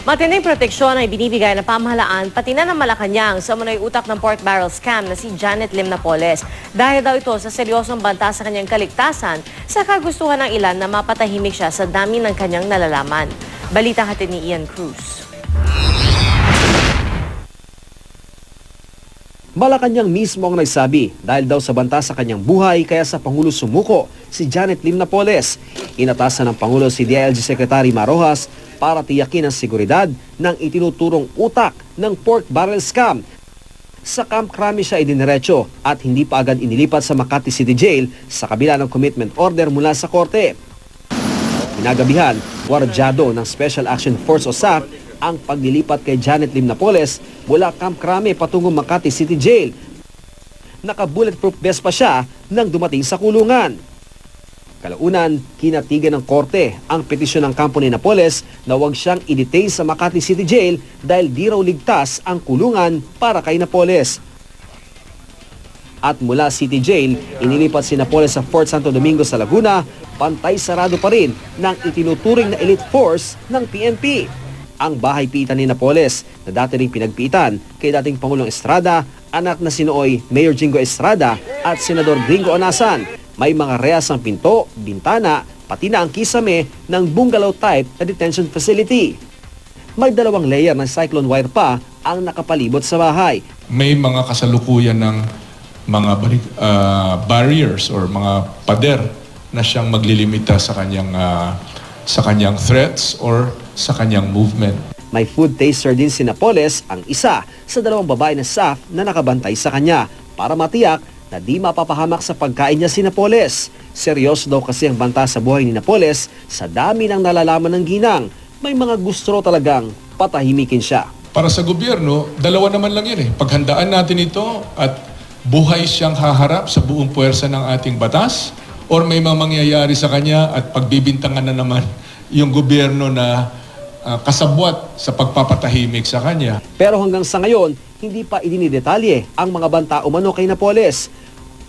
Matinding proteksyon ay binibigay ng pamahalaan pati na ng Malacanang sa umano'y utak ng pork barrel scam na si Janet Lim Napoles. Dahil daw ito sa seryosong banta sa kanyang kaligtasan sa kagustuhan ng ilan na mapatahimik siya sa dami ng kanyang nalalaman. Balita hatid ni Ian Cruz. Malacanang mismo ang nagsabi dahil daw sa banta sa kanyang buhay kaya sa Pangulo sumuko si Janet Lim Napoles. Inatasan ng Pangulo si DILG Secretary Marojas para tiyakin ang seguridad ng itinuturong utak ng pork barrel scam. Sa Camp Crame siya idiniretso at hindi pa agad inilipat sa Makati City Jail sa kabila ng commitment order mula sa korte. Pinagabihan, wardyado ng Special Action Force o SAF ang paglilipat kay Janet Lim Napoles mula Camp Crame patungong Makati City Jail. Naka-bulletproof vest pa siya nang dumating sa kulungan. Kalaunan, kinatigan ng korte ang petisyon ng kampo ni Napoles na huwag siyang i-detain sa Makati City Jail dahil di raw ligtas ang kulungan para kay Napoles. At mula City Jail, inilipat si Napoles sa Fort Santo Domingo sa Laguna, pantay sarado pa rin ng itinuturing na elite force ng PNP. Ang bahay piitan ni Napoles na dati ring pinagpiitan kay dating Pangulong Estrada, anak na sinooy Mayor Jingo Estrada at Senador Gringo Onasan. May mga rehas ang pinto, bintana, pati na ang kisame ng bungalow type na detention facility. May 2 layer ng cyclone wire pa ang nakapalibot sa bahay. May mga kasalukuyan ng mga barriers or mga pader na siyang maglilimita sa kanyang threats or sa kanyang movement. May food taster din si Napoles, ang isa sa 2 babae na SAF na nakabantay sa kanya para matiyak na di mapapahamak sa pagkain niya si Napoles. Seryoso daw kasi ang banta sa buhay ni Napoles sa dami ng nalalaman ng ginang. May mga gusto talagang patahimikin siya. Para sa gobyerno, 2 naman lang yun eh. Paghandaan natin ito at buhay siyang haharap sa buong puwersa ng ating batas or may mga mangyayari sa kanya at pagbibintangan na naman yung gobyerno na kasabwat sa pagpapatahimik sa kanya. Pero hanggang sa ngayon, hindi pa idinidetalye ang mga banta umano kay Napoles.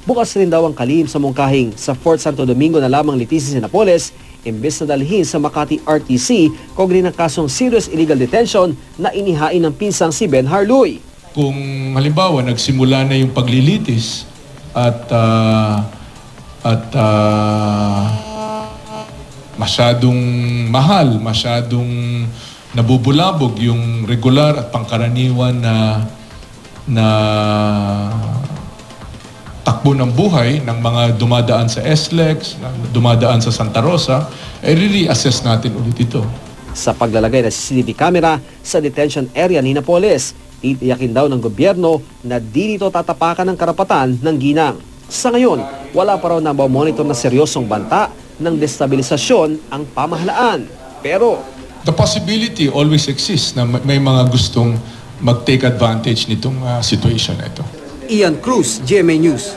Bukas rin daw ang kalihim sa mungkahing sa Fort Santo Domingo na lamang litisin si Napoles imbes na dalhin sa Makati RTC kaugnay ng kasong serious illegal detention na inihain ng pinsang si Ben Harluy. Kung halimbawa nagsimula na yung paglilitis at masyadong mahal, masyadong nabubulabog yung regular at pangkaraniwan na takbo ng buhay ng mga dumadaan sa SLEX, dumadaan sa Santa Rosa, re-assess natin ulit ito. Sa paglalagay ng CCTV camera sa detention area ni Napoles, titiyakin daw ng gobyerno na di dito tatapakan ng karapatan ng ginang. Sa ngayon, wala pa raw na monitor na seryosong banta ng destabilisasyon ang pamahalaan. Pero the possibility always exists na may mga gustong mag-take advantage nitong situation na ito. Ian Cruz, GMA News.